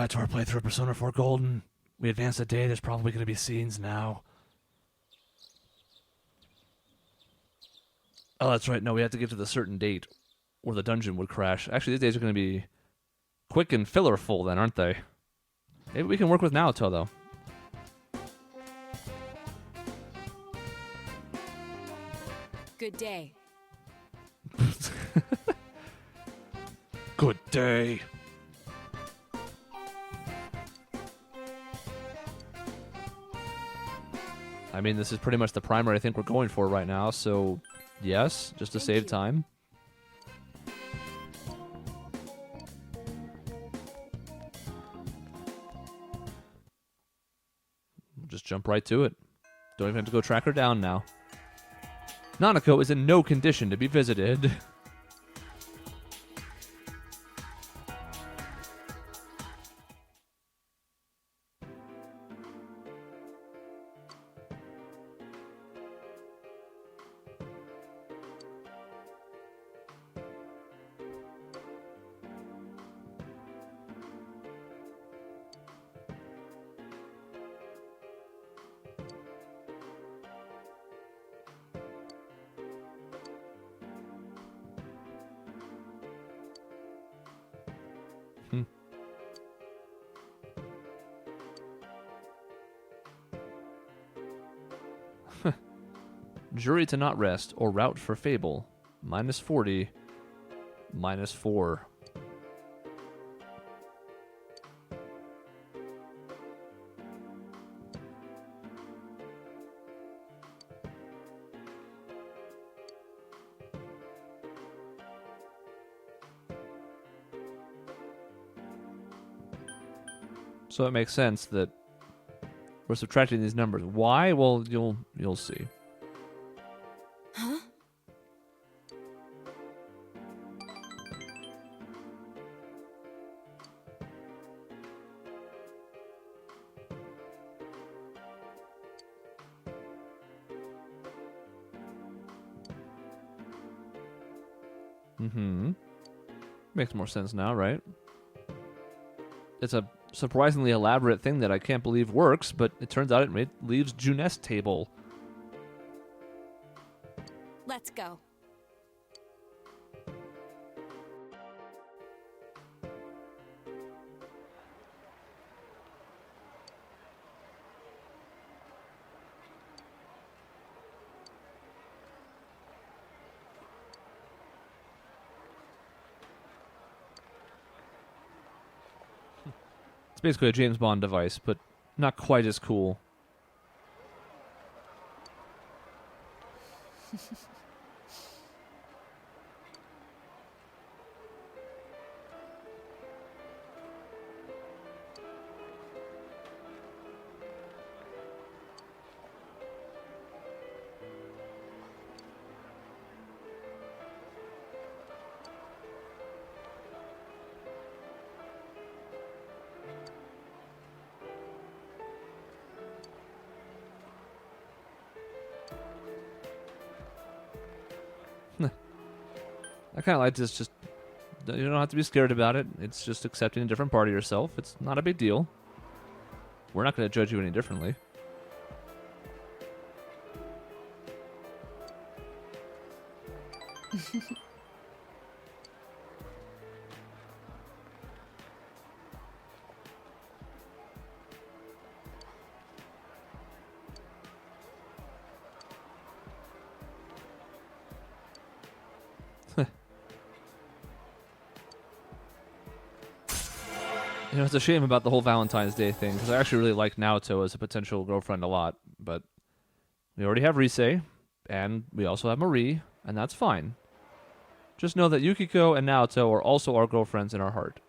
back to our playthrough of Persona 4 Golden. We advanced a day. There's probably going to be scenes now. Oh, that's right. No, we have to get to the certain date or the dungeon would crash. Actually, these days are going to be quick and fillerful then, aren't they? Maybe we can work with Naoto, though. Good day. Good day. I mean, this is pretty much the primer I think we're going for right now, so yes, just to save time. We'll just jump right to it. Don't even have to go track her down now. Nanako is in no condition to be visited. Jury to not rest, or route for fable. -40, -4. So it makes sense that we're subtracting these numbers. Why? Well, you'll see. Huh? Makes more sense now, right? It's a surprisingly elaborate thing that I can't believe works, but it turns out it leaves Junes' table. Let's go. It's basically a James Bond device, but not quite as cool. I kind of like this. Just you don't have to be scared about it. It's just accepting a different part of yourself. It's not a big deal. We're not going to judge you any differently. You know, it's a shame about the whole Valentine's Day thing, because I actually really like Naoto as a potential girlfriend a lot, but we already have Rise, and we also have Marie, and that's fine. Just know that Yukiko and Naoto are also our girlfriends in our heart.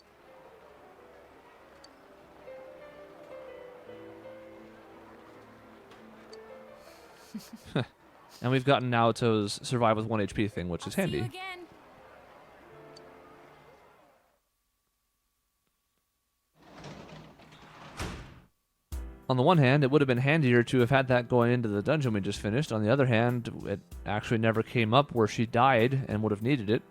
And we've gotten Naoto's survive with 1 HP thing, which is handy. See you again. On the one hand, it would have been handier to have had that going into the dungeon we just finished. On the other hand, it actually never came up where she died and would have needed it.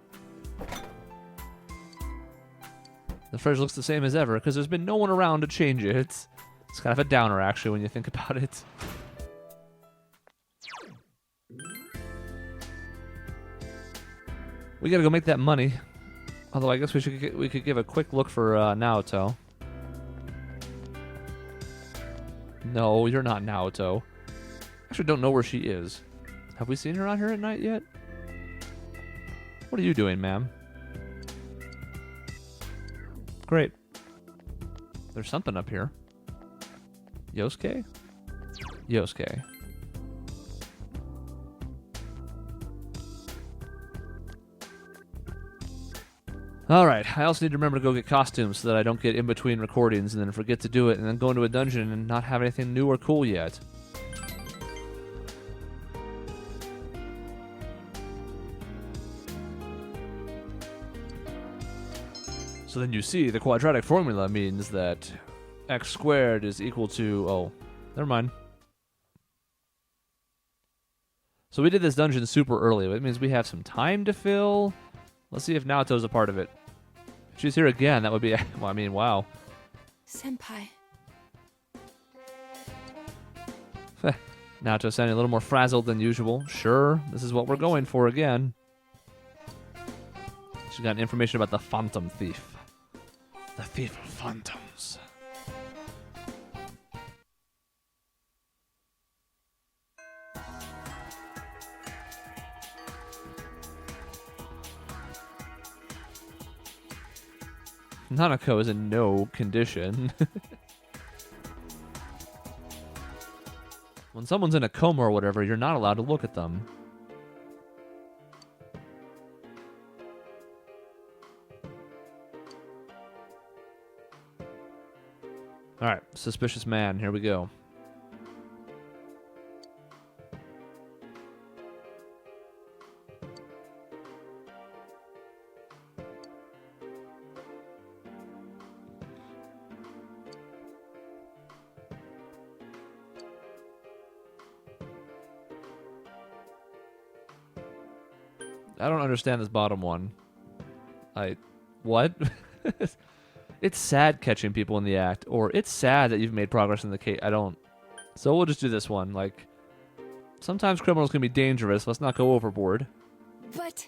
The fridge looks the same as ever because there's been no one around to change it. It's kind of a downer, actually, when you think about it. We gotta go make that money. Although I guess we could give a quick look for Naoto. No, you're not Naoto. Actually, don't know where she is. Have we seen her out here at night yet? What are you doing, ma'am? Great. There's something up here. Yosuke? Yosuke. Alright, I also need to remember to go get costumes so that I don't get in between recordings and then forget to do it and then go into a dungeon and not have anything new or cool yet. So then you see, the quadratic formula means that x squared is equal to... Oh, never mind. So we did this dungeon super early. It means we have some time to fill. Let's see if Naoto's a part of it. If she's here again, that would be... Well, I mean, wow. Senpai. Naoto sounding a little more frazzled than usual. Sure, this is what we're going for again. She's got information about the Phantom Thief. The Thief of Phantoms. Nanako is in no condition. When someone's in a coma or whatever, you're not allowed to look at them. Alright, suspicious man, here we go. I don't understand this bottom one. What? It's sad catching people in the act, or it's sad that you've made progress in the case. I don't. So we'll just do this one. Like, sometimes criminals can be dangerous. Let's not go overboard. But...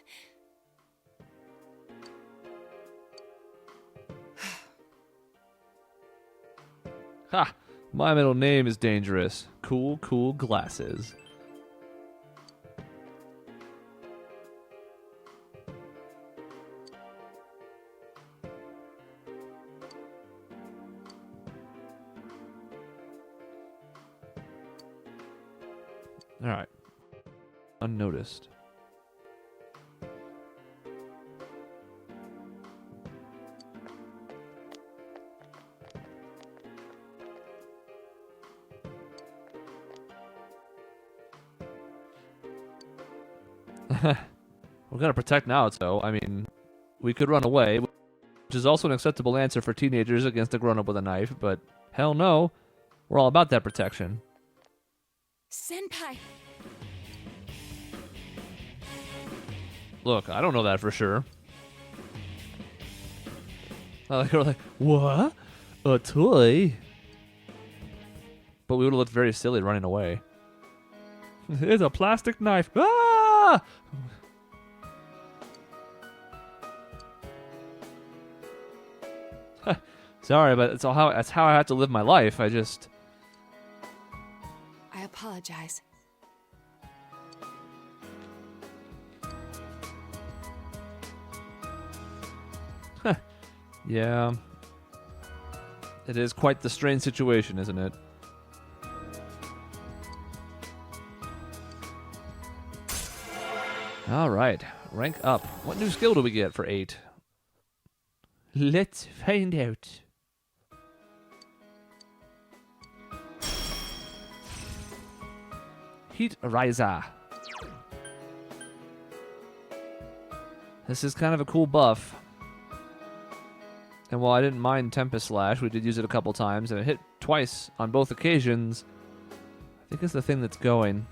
Ha! My middle name is Dangerous. Cool, cool glasses. Alright. Unnoticed. We're gonna protect Naoto. I mean, we could run away, which is also an acceptable answer for teenagers against a grown-up with a knife, but hell no. We're all about that protection. Senpai. Look, I don't know that for sure. We're like, what? A toy? But we would have looked very silly running away. It's a plastic knife. Ah! Sorry, but that's how I have to live my life. I apologize. Yeah. It is quite the strange situation, isn't it? Alright, rank up. What new skill do we get for 8? Let's find out. Heat Riser. This is kind of a cool buff. And while I didn't mind Tempest Slash, we did use it a couple times, and it hit twice on both occasions. I think it's the thing that's going.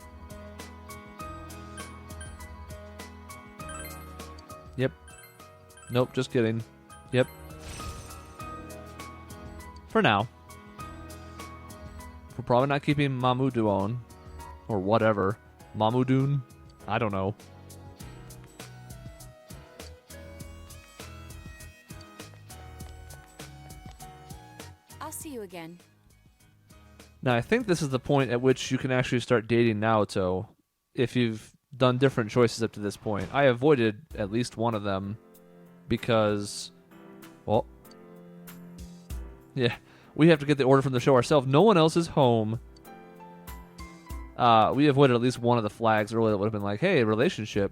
Yep. Nope, just kidding. Yep. For now. We're probably not keeping Mamudu on. Or whatever. Mamudun? I don't know. I'll see you again. Now, I think this is the point at which you can actually start dating Naoto if you've done different choices up to this point. I avoided at least one of them because, well, yeah, we have to get the order from the show ourselves. No one else is home. We avoided at least one of the flags earlier that would have been like, hey, relationship.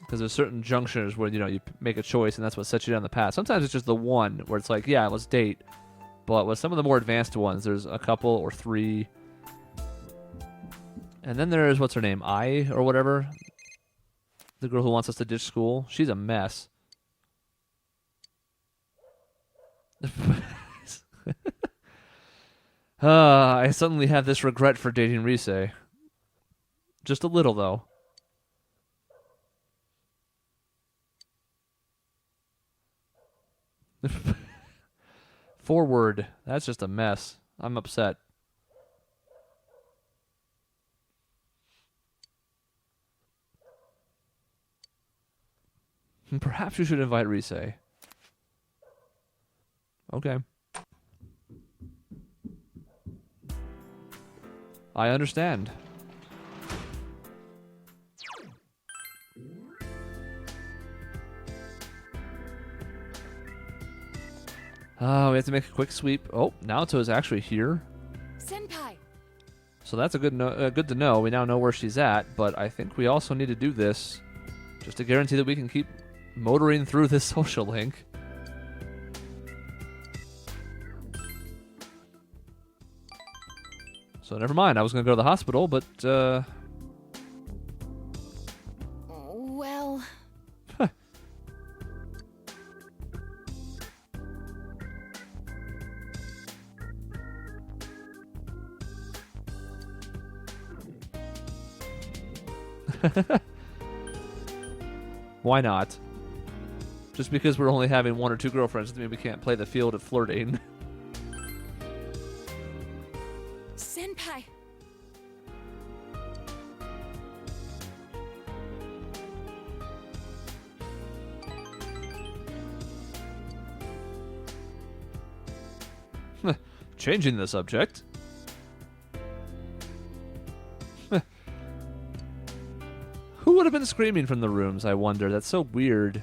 Because there's certain junctures where, you make a choice and that's what sets you down the path. Sometimes it's just the one where it's like, yeah, let's date. But with some of the more advanced ones, there's a couple or three. And then there's, what's her name? Ai or whatever? The girl who wants us to ditch school. She's a mess. I suddenly have this regret for dating Rise. Just a little, though. Forward. That's just a mess. I'm upset. Perhaps you should invite Rise. Okay. I understand. Oh, we have to make a quick sweep. Oh, Naoto is actually here. Senpai! So that's a good to know. We now know where she's at, but I think we also need to do this just to guarantee that we can keep motoring through this social link. So never mind. I was going to go to the hospital, but Well... why not? Just because we're only having one or two girlfriends doesn't mean we can't play the field of flirting. Senpai! Changing the subject. Who would have been screaming from the rooms, I wonder? That's so weird.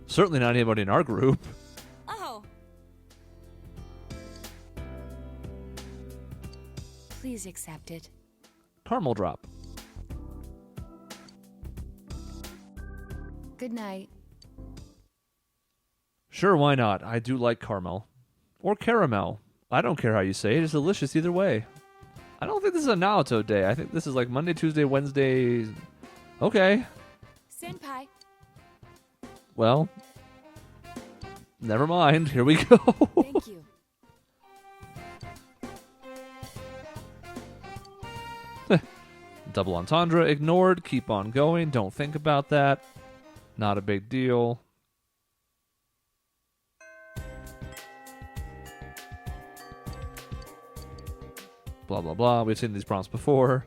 Certainly not anybody in our group. Oh! Please accept it. Caramel drop. Good night. Sure, why not? I do like caramel. Or caramel. I don't care how you say it. It's delicious either way. I don't think this is a Naoto day. I think this is like Monday, Tuesday, Wednesday. Okay. Senpai! Well, never mind. Here we go. Thank you. Double entendre ignored. Keep on going. Don't think about that. Not a big deal. Blah, blah, blah. We've seen these prompts before.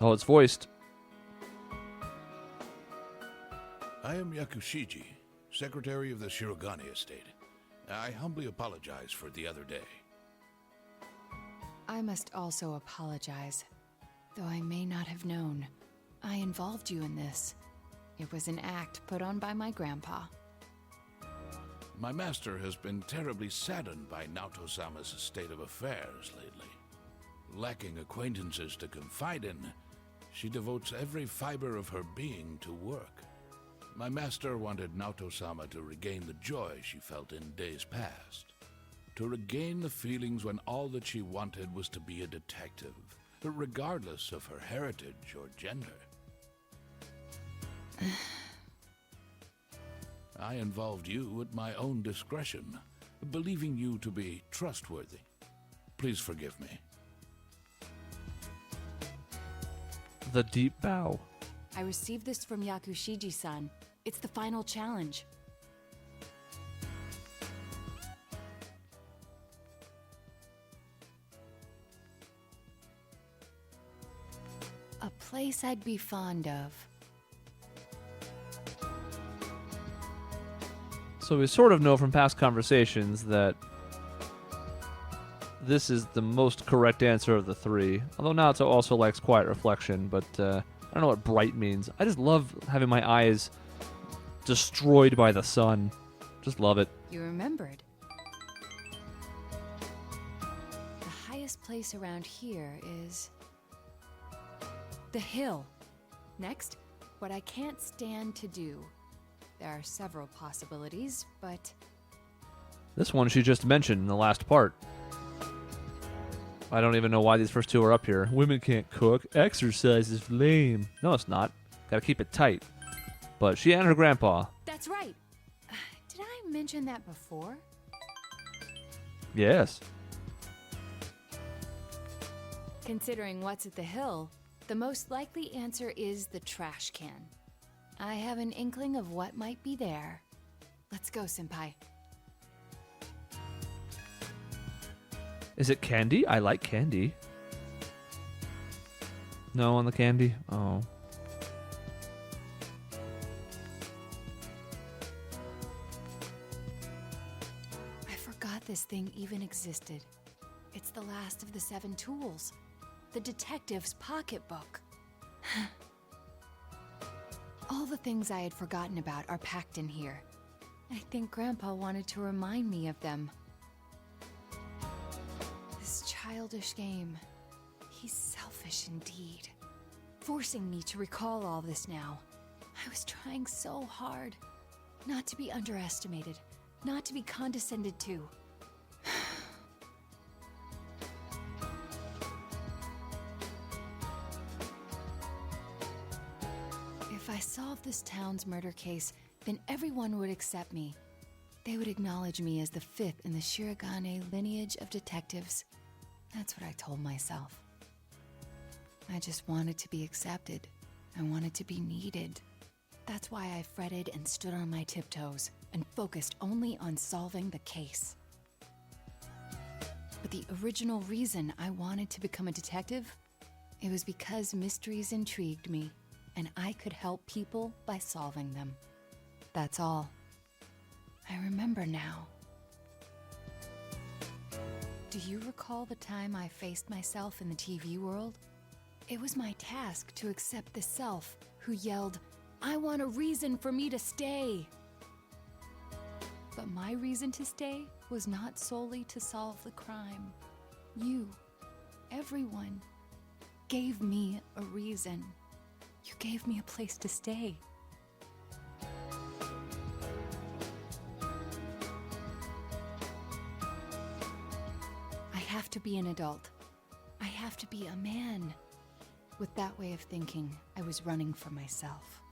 Oh, it's voiced. I am Yakushiji, Secretary of the Shirogane Estate. I humbly apologize for the other day. I must also apologize. Though I may not have known, I involved you in this. It was an act put on by my grandpa. My master has been terribly saddened by Naoto-sama's state of affairs lately. Lacking acquaintances to confide in, she devotes every fiber of her being to work. My master wanted Naoto-sama to regain the joy she felt in days past. To regain the feelings when all that she wanted was to be a detective, regardless of her heritage or gender. I involved you at my own discretion, believing you to be trustworthy. Please forgive me. The deep bow. I received this from Yakushiji-san. It's the final challenge. A place I'd be fond of. So we sort of know from past conversations that this is the most correct answer of the three. Although Naoto also likes quiet reflection, but I don't know what bright means. I just love having my eyes destroyed by the sun. Just love it. You remembered. The highest place around here is the hill. Next, what I can't stand to do. There are several possibilities, but This one she just mentioned in the last part. I don't even know why these first two are up here. Women can't cook. Exercise is lame. No, it's not. Gotta keep it tight. But she and her grandpa. that's right. Did I mention that before? Yes. Considering what's at the hill, the most likely answer is the trash can. I have an inkling of what might be there. Let's go, Senpai. Is it candy? I like candy. No on the candy? Oh. I forgot this thing even existed. It's the last of the 7 tools. The detective's pocketbook. All the things I had forgotten about are packed in here. I think Grandpa wanted to remind me of them. This childish game. He's selfish indeed. Forcing me to recall all this now. I was trying so hard. Not to be underestimated. Not to be condescended to. If I solved this town's murder case, then everyone would accept me. They would acknowledge me as the 5th in the Shirogane lineage of detectives. That's what I told myself. I just wanted to be accepted. I wanted to be needed. That's why I fretted and stood on my tiptoes and focused only on solving the case. But the original reason I wanted to become a detective, it was because mysteries intrigued me, and I could help people by solving them. That's all. I remember now. Do you recall the time I faced myself in the TV world? It was my task to accept the self who yelled, "I want a reason for me to stay." But my reason to stay was not solely to solve the crime. You, everyone, gave me a reason. You gave me a place to stay. I have to be an adult. I have to be a man. With that way of thinking, I was running for myself.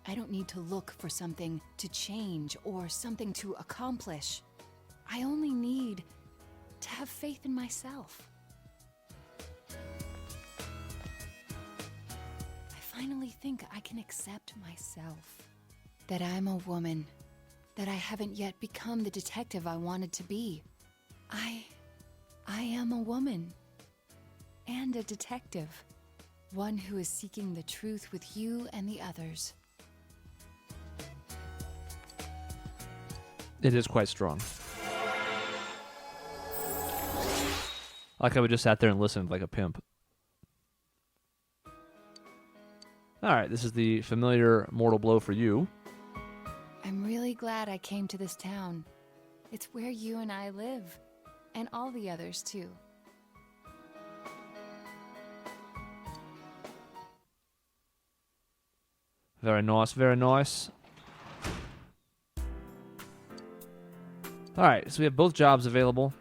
I don't need to look for something to change or something to accomplish. I only need to have faith in myself. I finally think I can accept myself. That I'm a woman. That I haven't yet become the detective I wanted to be. I am a woman. And a detective. One who is seeking the truth with you and the others. It is quite strong. Like I would just sat there and listened like a pimp. Alright, this is the familiar mortal blow for you. I'm really glad I came to this town. It's where you and I live. And all the others, too. Very nice, very nice. Alright, so we have both jobs available.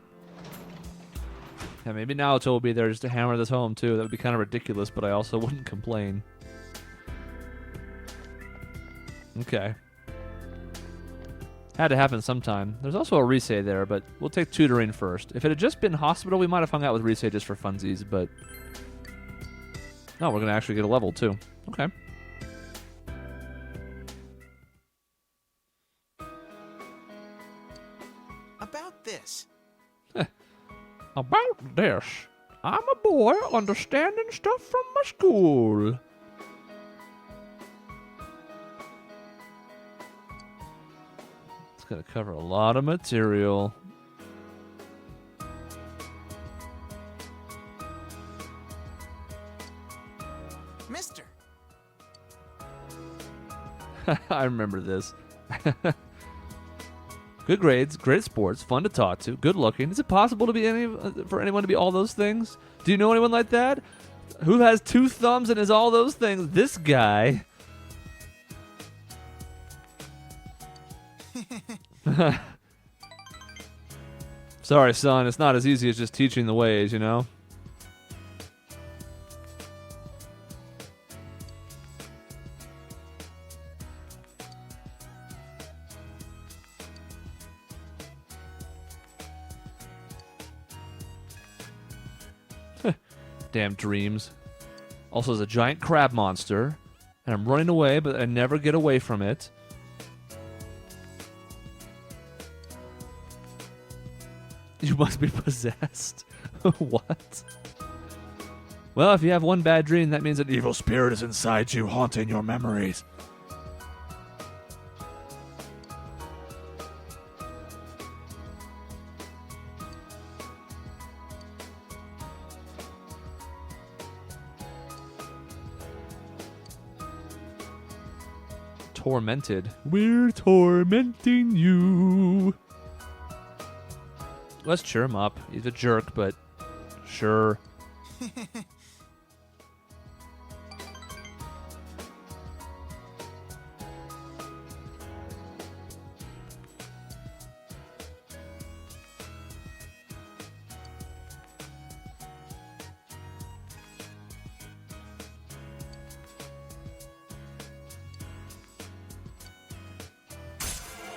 And maybe Naoto will be there just to hammer this home, too. That would be kind of ridiculous, but I also wouldn't complain. Okay. Had to happen sometime. There's also a Risei there, but we'll take tutoring first. If it had just been hospital, we might have hung out with Risei just for funsies, but... No, we're going to actually get a level, too. Okay. about this? About this. I'm a boy understanding stuff from my school. It's gonna cover a lot of material. Mister. I remember this. Good grades, great sports, fun to talk to, good looking. Is it possible to be for anyone to be all those things? Do you know anyone like that? Who has 2 thumbs and is all those things? This guy. Sorry, son. It's not as easy as just teaching the ways, you know? Damn dreams. Also, there's a giant crab monster, and I'm running away, but I never get away from it. You must be possessed. What? Well, if you have one bad dream, that means an evil spirit is inside you, haunting your memories. Tormented. We're tormenting you. Let's cheer him up. He's a jerk, but sure.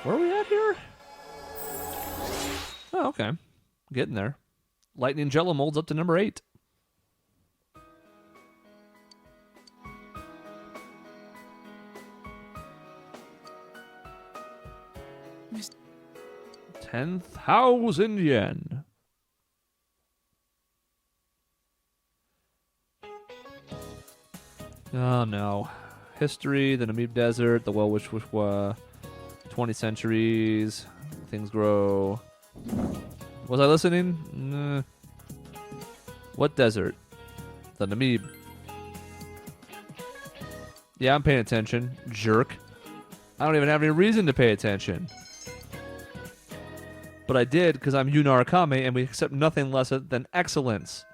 Where are we at here? Oh, okay. Getting there. Lightning Jello molds up to number 8. Miss- 10,000 yen. Oh no. History, the Namib Desert, the Well-Wish-Wish-Wa, 20 centuries, things grow. Was I listening? Nah. What desert? The Namib. Yeah, I'm paying attention. Jerk. I don't even have any reason to pay attention. But I did because I'm Yu Narukami and we accept nothing less than excellence.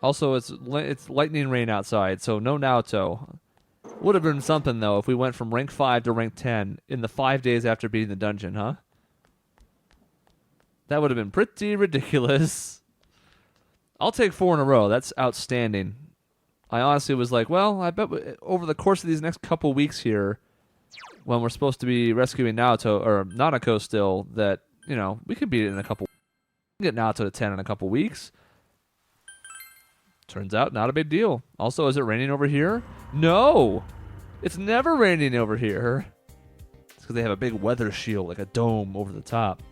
Also, it's lightning rain outside, so no Naoto. Would have been something, though, if we went from rank 5 to rank 10 in the 5 days after beating the dungeon, huh? That would have been pretty ridiculous. I'll take 4 in a row. That's outstanding. I honestly was like, well, I bet over the course of these next couple weeks here, when we're supposed to be rescuing Naoto, or Nanako still, that, you know, we could beat it in a couple weeks. We can get Naoto to 10 in a couple weeks. Turns out, not a big deal. Also, is it raining over here? No! It's never raining over here. It's because they have a big weather shield, like a dome over the top.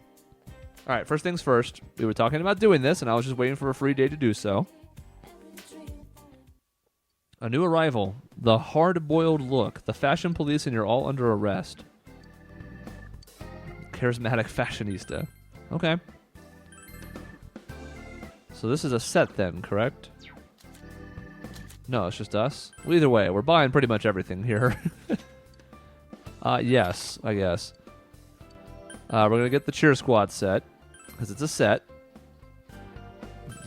Alright, first things first. We were talking about doing this, and I was just waiting for a free day to do so. A new arrival. The hard-boiled look. The fashion police, and you're all under arrest. Charismatic fashionista. Okay. So this is a set then, correct? No, it's just us. Well, either way, we're buying pretty much everything here. Yes, I guess. We're going to get the Cheer Squad set, because it's a set.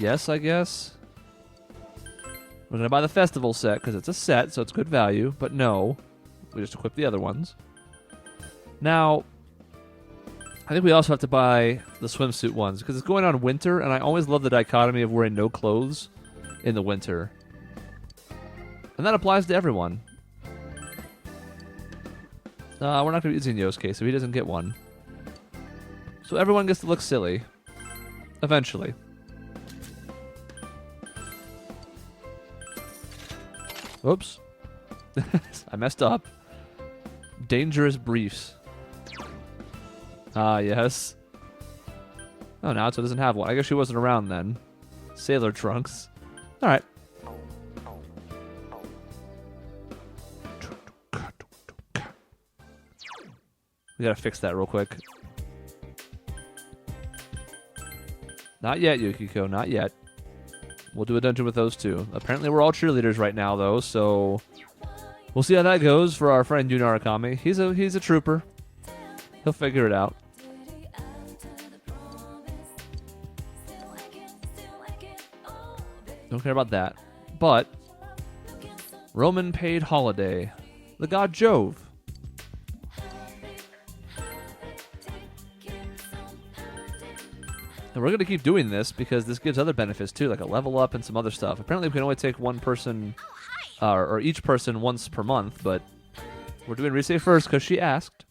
Yes, I guess. We're going to buy the Festival set, because it's a set, so it's good value. But no, we just equip the other ones. Now, I think we also have to buy the swimsuit ones, because it's going on winter, and I always love the dichotomy of wearing no clothes in the winter. And that applies to everyone. We're not going to be using Yosuke, so he doesn't get one. So everyone gets to look silly. Eventually. Oops. I messed up. Dangerous briefs. Ah, yes. Oh, Naoto doesn't have one. I guess she wasn't around then. Sailor trunks. All right. We gotta fix that real quick. Not yet, Yukiko. Not yet. We'll do a dungeon with those two. Apparently, we're all cheerleaders right now, though, so we'll see how that goes for our friend Yu Narukami. He's a trooper. He'll figure it out. Don't care about that. But Roman paid holiday. The god Jove. And we're going to keep doing this because this gives other benefits too, like a level up and some other stuff. Apparently we can only take one person, or each person once per month, but we're doing Rise first because she asked.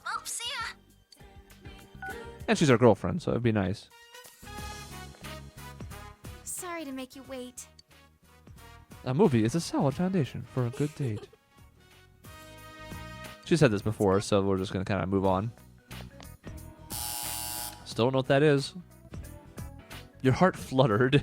Oh, see ya. And she's our girlfriend, so it'd be nice. Sorry to make you wait. A movie is a solid foundation for a good date. She said this before, so we're just going to kind of move on. Still don't know what that is. Your heart fluttered.